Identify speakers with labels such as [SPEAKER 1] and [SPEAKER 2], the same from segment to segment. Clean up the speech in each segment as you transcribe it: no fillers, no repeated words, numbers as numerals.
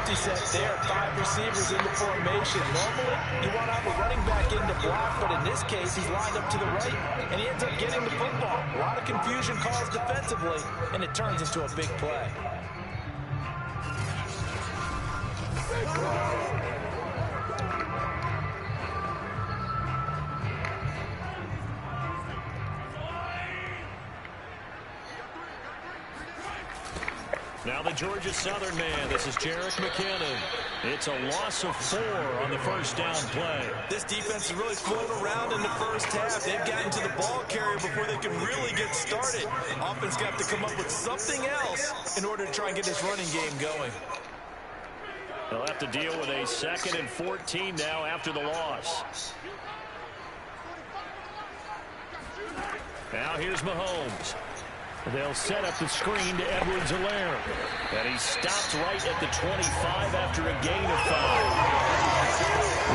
[SPEAKER 1] safety set there. 5 receivers in the formation. Normally, you want to have a running back in to block, but in this case, he's lined up to the right, and he ends up getting the football. A lot of confusion caused defensively, and it turns into a big play.
[SPEAKER 2] Now the Georgia Southern man. This is Jerick McKinnon. It's a loss of 4 on the first down play.
[SPEAKER 1] This defense is really floating around in the first half. They've gotten to the ball carrier before they can really get started. Offense got to come up with something else in order to try and get this running game going.
[SPEAKER 2] They'll have to deal with a 2nd and 14 now after the loss. Now here's Mahomes. They'll set up the screen to Edwards-Helaire. And he stopped right at the 25 after a gain of 5.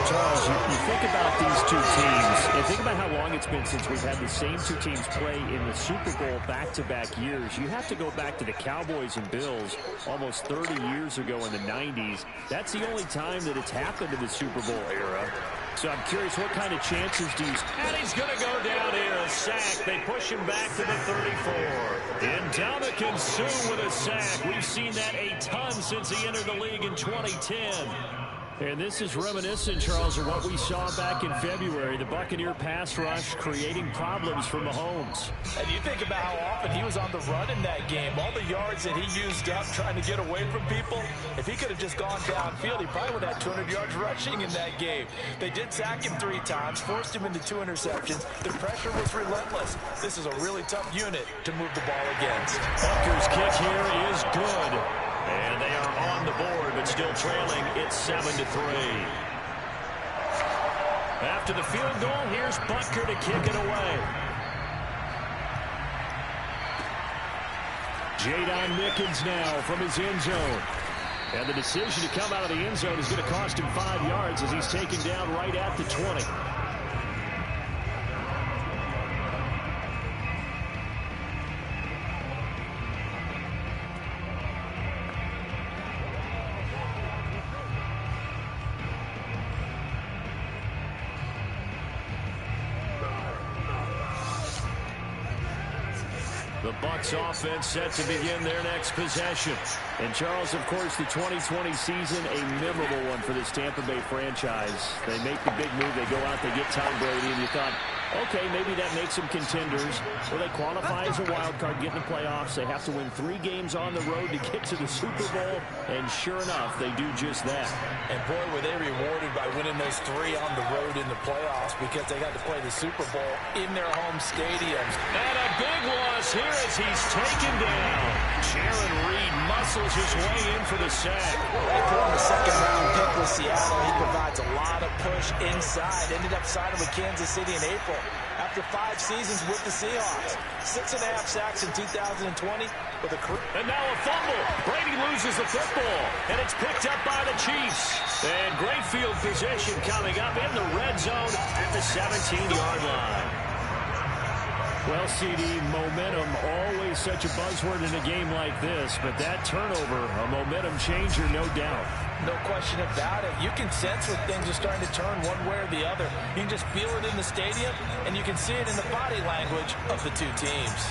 [SPEAKER 3] Charles, you think about these two teams, and think about how long it's been since we've had the same two teams play in the Super Bowl back-to-back years. You have to go back to the Cowboys and Bills almost 30 years ago in the 90s. That's the only time that it's happened in the Super Bowl era. So I'm curious, what kind of chances do you...
[SPEAKER 2] And he's going to go down here, a sack. They push him back to the 34. Ndamukong Suh with a sack. We've seen that a ton since he entered the league in 2010.
[SPEAKER 3] And this is reminiscent, Charles, of what we saw back in February. The Buccaneer pass rush creating problems for Mahomes.
[SPEAKER 1] And you think about how often he was on the run in that game. All the yards that he used up trying to get away from people. If he could have just gone downfield, he probably would have had 200 yards rushing in that game. They did sack him 3 times, forced him into 2 interceptions. The pressure was relentless. This is a really tough unit to move the ball against.
[SPEAKER 2] Butker's kick here is good. And they are on the board, but still trailing. It's 7-3. After the field goal, here's Butker to kick it away.
[SPEAKER 3] Jadon Mickens now from his end zone. And the decision to come out of the end zone is going to cost him 5 yards as he's taken down right at the 20.
[SPEAKER 2] The Bucs offense set to begin their next possession.
[SPEAKER 3] And Charles, of course, the 2020 season, a memorable one for this Tampa Bay franchise. They make the big move. They go out, they get Tom Brady, and you thought, okay, maybe that makes them contenders. Well, they qualify as a wild card, get in the playoffs. They have to win 3 games on the road to get to the Super Bowl, and sure enough, they do just that.
[SPEAKER 1] And boy, were they rewarded by winning those 3 on the road in the playoffs because they got to play the Super Bowl in their home stadiums.
[SPEAKER 2] And a big loss here as he's taken down. Jaron Reed muscles his way in for the sack.
[SPEAKER 1] They put him the 2nd-round pick with Seattle. He provides a lot of push inside. Ended up signing with Kansas City in April after 5 seasons with the Seahawks. 6.5 sacks in 2020 with a career.
[SPEAKER 2] And now a fumble. Brady loses the football, and it's picked up by the Chiefs. And great field position coming up in the red zone at the 17-yard line.
[SPEAKER 3] Well, CD, momentum, always such a buzzword in a game like this, but that turnover, a momentum changer, no doubt.
[SPEAKER 1] No question about it. You can sense when things are starting to turn one way or the other. You can just feel it in the stadium, and you can see it in the body language of the 2 teams.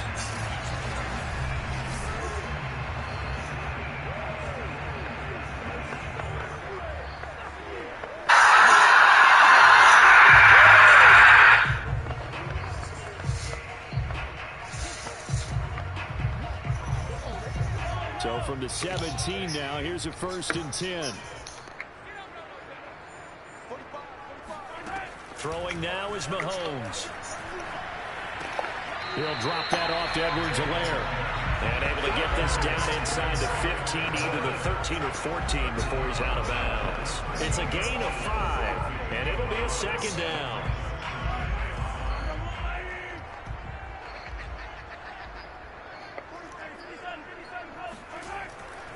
[SPEAKER 3] So from the 17 now, here's a 1st and 10.
[SPEAKER 2] Throwing now is Mahomes.
[SPEAKER 3] He'll drop that off to Edwards-Helaire.
[SPEAKER 2] And able to get this down inside the 15, either the 13 or 14 before he's out of bounds. It's a gain of 5, and it'll be a 2nd down.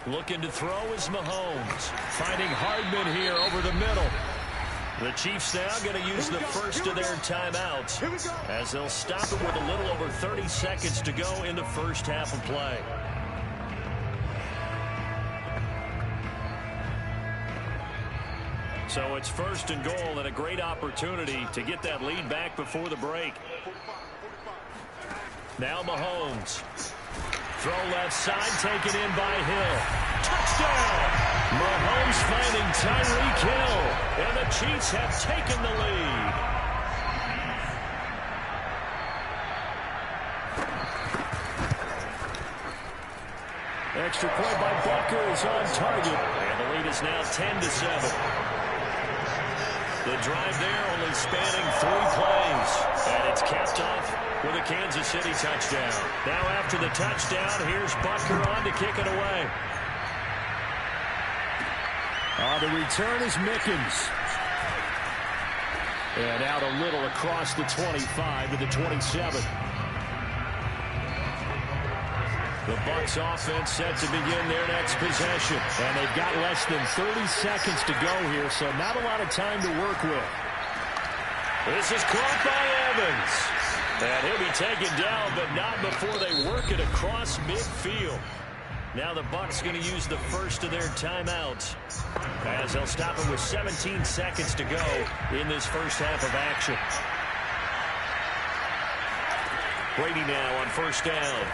[SPEAKER 2] Looking to throw is Mahomes. Finding Hardman here over the middle. The Chiefs now going to use the first of their timeouts as they'll stop it with a little over 30 seconds to go in the first half of play. So it's first and goal and a great opportunity to get that lead back before the break. Now Mahomes. Throw left side, taken in by Hill. Touchdown! Mahomes finding Tyreek Hill, and the Chiefs have taken the lead.
[SPEAKER 3] Extra point by Butker is on target.
[SPEAKER 2] And the lead is now 10-7. The drive there only spanning 3 plays. And it's capped off with a Kansas City touchdown. Now after the touchdown, here's Butker on to kick it away.
[SPEAKER 3] The return is Mickens. And out a little across the 25 to the 27. The Bucs offense set to begin their next possession. And they've got less than 30 seconds to go here, so not a lot of time to work with.
[SPEAKER 2] This is caught by Evans. And he'll be taken down, but not before they work it across midfield. Now the Bucs going to use the first of their timeouts, as they'll stop it with 17 seconds to go in this first half of action. Brady now on first down.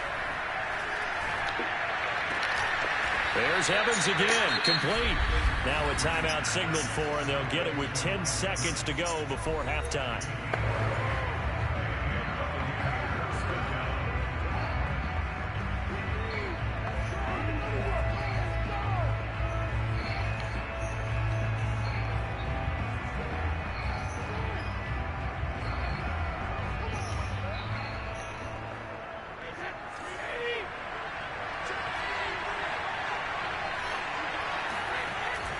[SPEAKER 2] There's Evans again, complete. Now a timeout signaled for, and they'll get it with 10 seconds to go before halftime.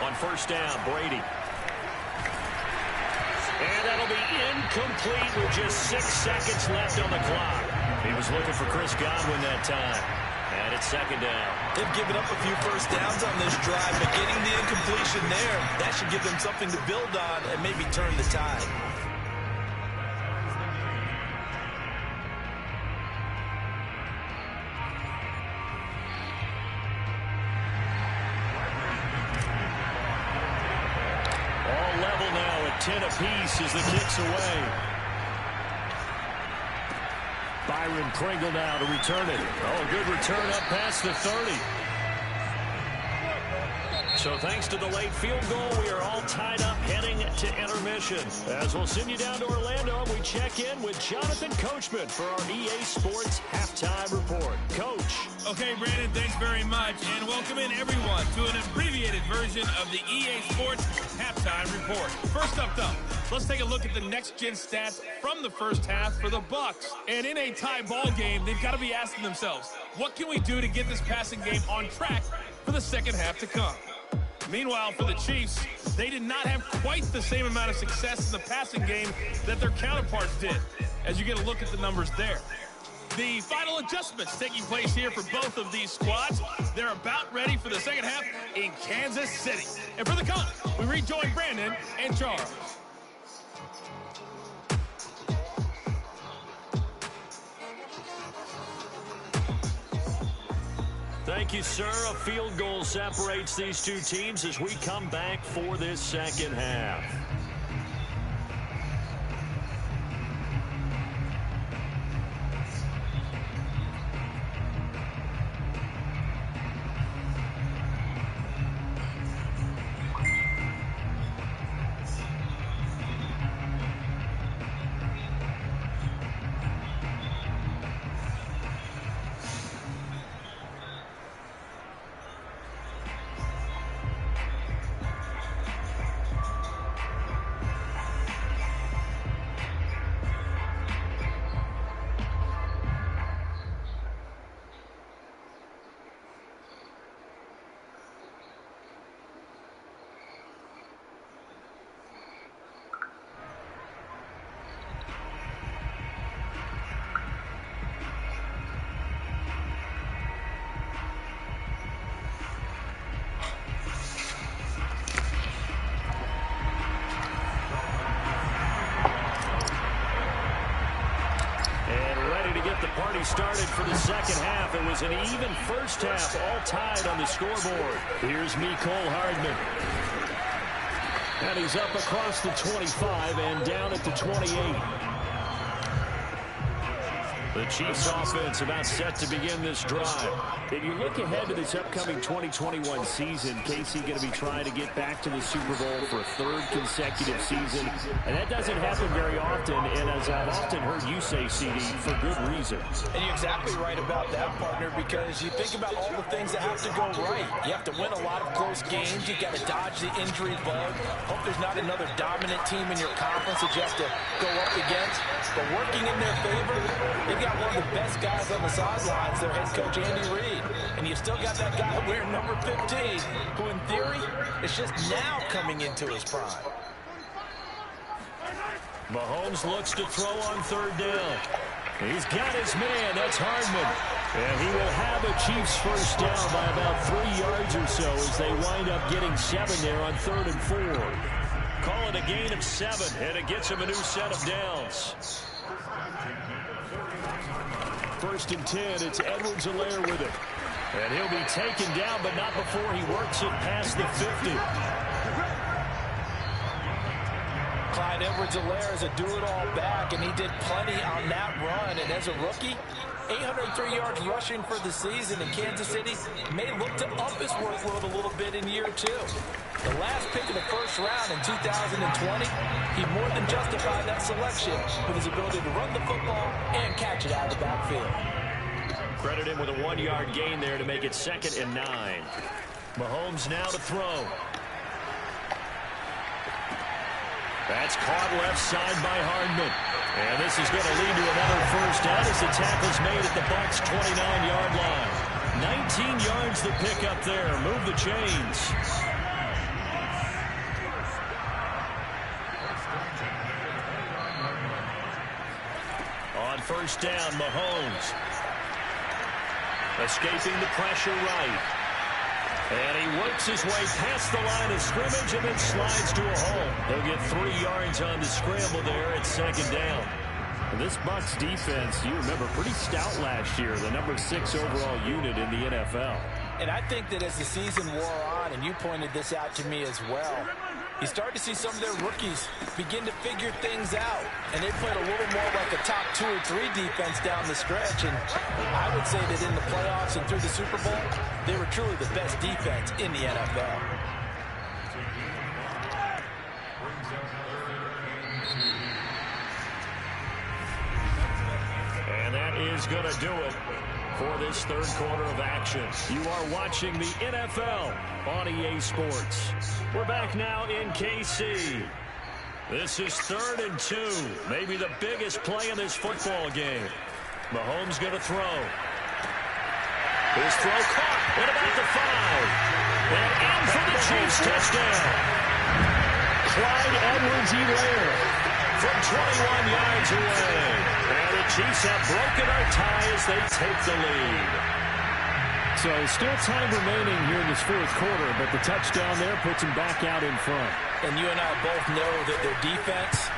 [SPEAKER 2] On first down, Brady. And that'll be incomplete with just 6 seconds left on the clock. He was looking for Chris Godwin that time. And it's second down.
[SPEAKER 1] They've given up a few first downs on this drive, but getting the incompletion there, that should give them something to build on and maybe turn the tide.
[SPEAKER 2] All level now at 10 apiece as the kick's away.
[SPEAKER 3] Byron Pringle now to return it.
[SPEAKER 2] Oh, good return up past the 30. So thanks to the late field goal, we are all tied up heading to intermission. As we'll send you down to Orlando, we check in with Jonathan Coachman for our EA Sports Halftime Report. Coach.
[SPEAKER 4] Okay, Brandon, thanks very much. And welcome in, everyone, to an abbreviated version of the EA Sports Halftime Report. First up, though, let's take a look at the next-gen stats from the first half for the Bucs. And in a tie ball game, they've got to be asking themselves, what can we do to get this passing game on track for the second half to come? Meanwhile, for the Chiefs, they did not have quite the same amount of success in the passing game that their counterparts did, as you get a look at the numbers there. The final adjustments taking place here for both of these squads. They're about ready for the second half in Kansas City. And for the count, we rejoin Brandon and Charles.
[SPEAKER 2] Thank you, sir. A field goal separates these two teams as we come back for this second half. Started for the second half. It was an even first half, all tied on the scoreboard.
[SPEAKER 3] Here's Mecole Hardman. And he's up across the 25 and down at the 28. The Chiefs offense about set to begin this drive. If you look ahead to this upcoming 2021 season, KC going to be trying to get back to the Super Bowl for a third consecutive season. And that doesn't happen very often, and as I've often heard you say, CD, for good reason.
[SPEAKER 1] And you're exactly right about that, partner, because you think about all the things that have to go right. You have to win a lot of close games. You got to dodge the injury bug. Hope there's not another dominant team in your conference that you have to go up against. But working in their favor, they've got one of the best guys on the sidelines, their head coach, Andy Reid. And you've still got that guy wearing number 15, who in theory is just now coming into his prime.
[SPEAKER 2] Mahomes looks to throw on third down. He's got his man. That's Hardman. And he will have a Chiefs first down by about 3 yards or so as they wind up getting 7 there on 3rd and 4. Call it a gain of 7, and it gets him a new set of downs.
[SPEAKER 3] 1st and 10, it's Edwards-Helaire with it.
[SPEAKER 2] And he'll be taken down, but not before he works it past the 50.
[SPEAKER 1] Clyde Edwards-Helaire is a do-it-all back, and he did plenty on that run. And as a rookie, 803 yards rushing for the season, and Kansas City may look to up his workload a little bit in year 2. The last pick of the first round in 2020, he more than justified that selection with his ability to run the football and catch it out of the backfield.
[SPEAKER 2] Credit him with a 1-yard gain there to make it 2nd and 9. Mahomes now to throw. That's caught left side by Hardman. And this is going to lead to another first down as the tackle's made at the Bucs' 29-yard line. 19 yards the pick up there. Move the chains. On first down, Mahomes. Escaping the pressure right. And he works his way past the line of scrimmage and then slides to a hole. He'll get 3 yards on the scramble there at 2nd down.
[SPEAKER 3] And this Bucs defense, you remember, pretty stout last year, the number 6 overall unit in the NFL.
[SPEAKER 1] And I think that as the season wore on, and you pointed this out to me as well, you start to see some of their rookies begin to figure things out. And they played a little more like a top 2 or 3 defense down the stretch. And I would say that in the playoffs and through the Super Bowl, they were truly the best defense in the NFL.
[SPEAKER 2] And that is going to do it for this 3rd quarter of action. You are watching the NFL on EA Sports. We're back now in KC. This is 3rd and 2. Maybe the biggest play in this football game. Mahomes going to throw. His throw caught at about the 5. And in for the Chiefs touchdown.
[SPEAKER 3] Clyde Edwards-Helaire
[SPEAKER 2] from 21 yards away. And the Chiefs have broken our tie as they take the lead.
[SPEAKER 3] So still time remaining here in this 4th quarter, but the touchdown there puts them back out in front.
[SPEAKER 1] And you and I both know that their defense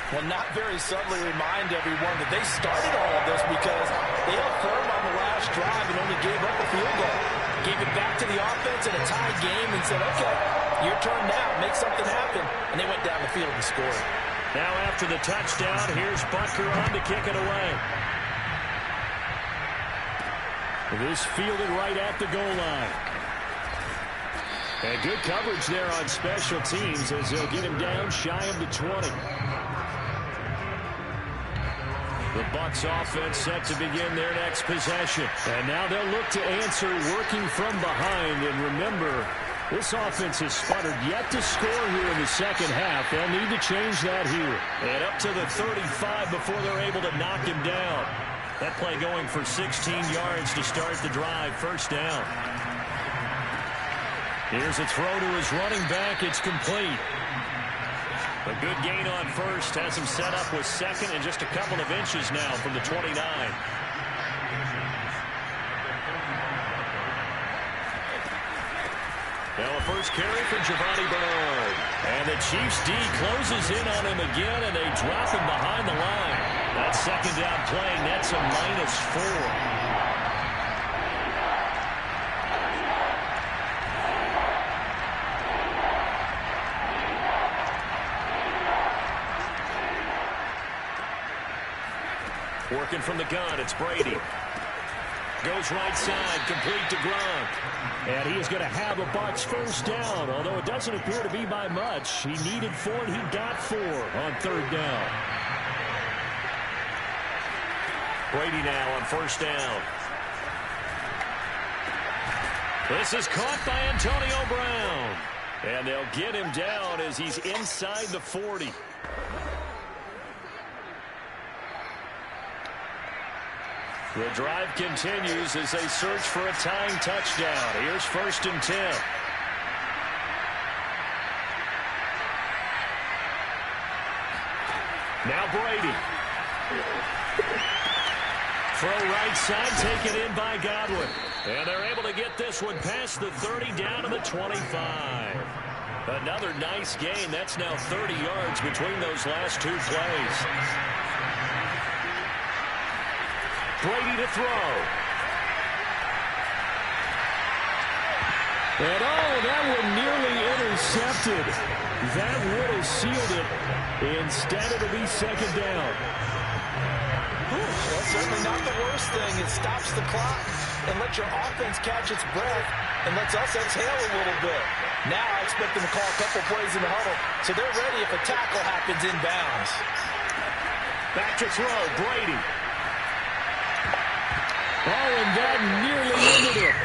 [SPEAKER 1] will not very subtly remind everyone that they started all of this because they held firm on the last drive and only gave up a field goal. Gave it back to the offense in a tie game and said, okay, your turn now, make something happen. And they went down the field and scored.
[SPEAKER 2] Now after the touchdown, here's Butker on to kick it away.
[SPEAKER 3] This fielded right at the goal line. And good coverage there on special teams as they'll get him down shy of the 20.
[SPEAKER 2] The Bucs offense set to begin their next possession.
[SPEAKER 3] And now they'll look to answer working from behind. And remember, this offense has sputtered yet to score here in the 2nd half. They'll need to change that here.
[SPEAKER 2] And up to the 35 before they're able to knock him down. That play going for 16 yards to start the drive. First down. Here's a throw to his running back. It's complete. A good gain on first. Has him set up with 2nd and just a couple of inches now from the 29. Now a first carry for Giovani Bernard. And the Chiefs D closes in on him again, and they drop him behind the line. That 2nd down play nets a -4. Working from the gun, it's Brady. Goes right side, complete to Gronk.
[SPEAKER 3] And he is going to have a Bucs first down, although it doesn't appear to be by much. He needed 4, and he got 4 on third down.
[SPEAKER 2] Brady now on first down. This is caught by Antonio Brown. And they'll get him down as he's inside the 40. The drive continues as they search for a tying touchdown. Here's first and 10. Now Brady. Throw right side, taken in by Godwin. And they're able to get this one past the 30 down to the 25. Another nice gain. That's now 30 yards between those last 2 plays. Brady to throw.
[SPEAKER 3] And that one nearly intercepted. That would have sealed it. Instead, it'll be second down.
[SPEAKER 1] Well, certainly not the worst thing. It stops the clock and lets your offense catch its breath and lets us exhale a little bit. Now I expect them to call a couple plays in the huddle so they're ready if a tackle happens inbounds.
[SPEAKER 2] Back to throw, Brady.
[SPEAKER 3] And that nearly ended it.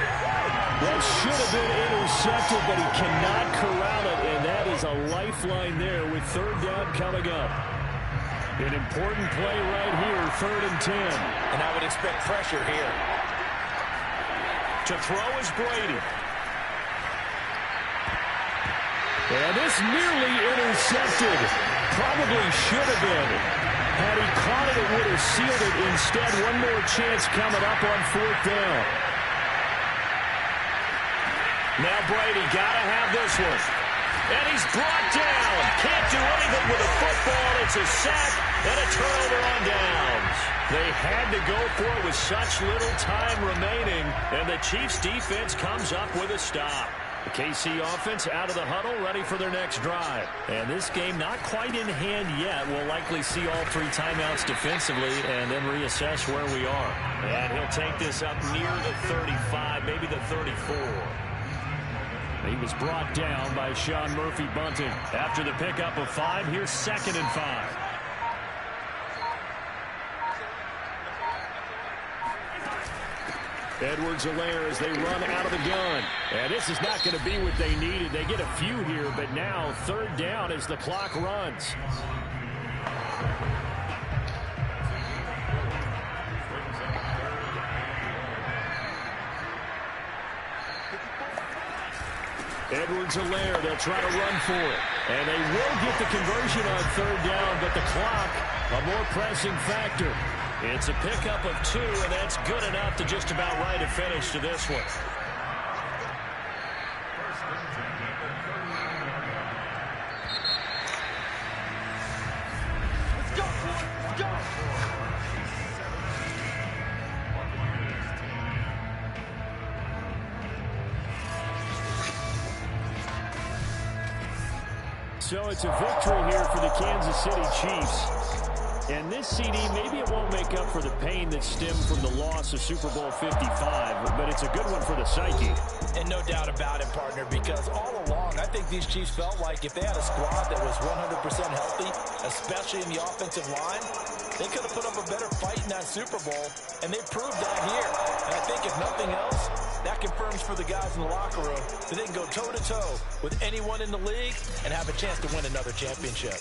[SPEAKER 3] That should have been intercepted, but he cannot corral it, and that is a lifeline there with third down coming up. An important play right here, third and 10.
[SPEAKER 1] And I would expect pressure here.
[SPEAKER 2] To throw is Brady.
[SPEAKER 3] And this nearly intercepted. Probably should have been. Had he caught it, it would have sealed it. Instead, one more chance coming up on fourth down.
[SPEAKER 2] Now Brady got to have this one. And he's brought down. Can't do anything with a football. It's a sack and a turnover on downs. They had to go for it with such little time remaining. And the Chiefs defense comes up with a stop. The KC offense out of the huddle, ready for their next drive. And this game not quite in hand yet. We'll likely see all 3 timeouts defensively and then reassess where we are. And he'll take this up near the 35, maybe the 34.
[SPEAKER 3] He was brought down by Sean Murphy-Bunting. After the pickup of 5, here's second and 5. Edwards-Helaire as they run out of the gun. And this is not going to be what they needed. They get a few here, but now third down as the clock runs. Edwards-Helaire, they'll try to run for it. And they will get the conversion on third down, but the clock, a more pressing factor.
[SPEAKER 2] It's a pickup of 2, and that's good enough to just about write a finish to this one.
[SPEAKER 1] Let's go, boy. Let's go.
[SPEAKER 3] So it's a victory here for the Kansas City Chiefs. And this CD, maybe it won't make up for the pain that stemmed from the loss of Super Bowl 55, but it's a good one for the psyche.
[SPEAKER 1] And no doubt about it, partner, because all along, I think these Chiefs felt like if they had a squad that was 100% healthy, especially in the offensive line, they could have put up a better fight in that Super Bowl, and they proved that here. And I think if nothing else, that confirms for the guys in the locker room that they can go toe-to-toe with anyone in the league and have a chance to win another championship.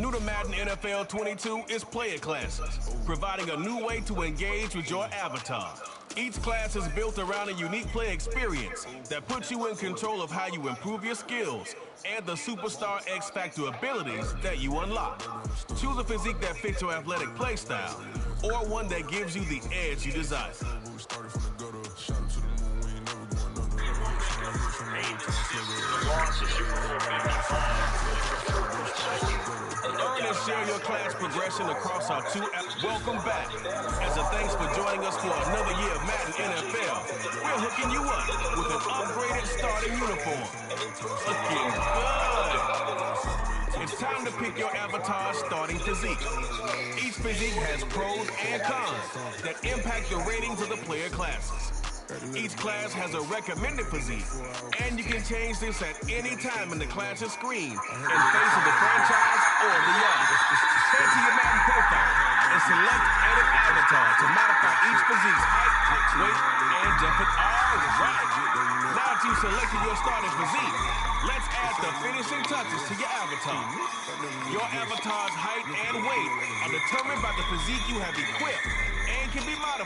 [SPEAKER 5] New to Madden NFL 22 is player classes, providing a new way to engage with your avatar. Each class is built around a unique play experience that puts you in control of how you improve your skills and the superstar X Factor abilities that you unlock. Choose a physique that fits your athletic play style or one that gives you the edge you desire. Earn and share your class progression across our two apps. Welcome back. As a thanks for joining us for another year of Madden NFL, we're hooking you up with an upgraded starting uniform. Looking good. It's time to pick your avatar's starting physique. Each physique has pros and cons that impact the ratings of the player classes. Each class has a recommended physique, and you can change this at any time in the class's screen in face of the franchise or the yard. Head to your Madden profile and select Edit Avatar to modify each physique's height, weight, and depth. All right. Now that you've selected your starting physique, let's add the finishing touches to your avatar. Your avatar's height and weight are determined by the physique you have equipped and can be modified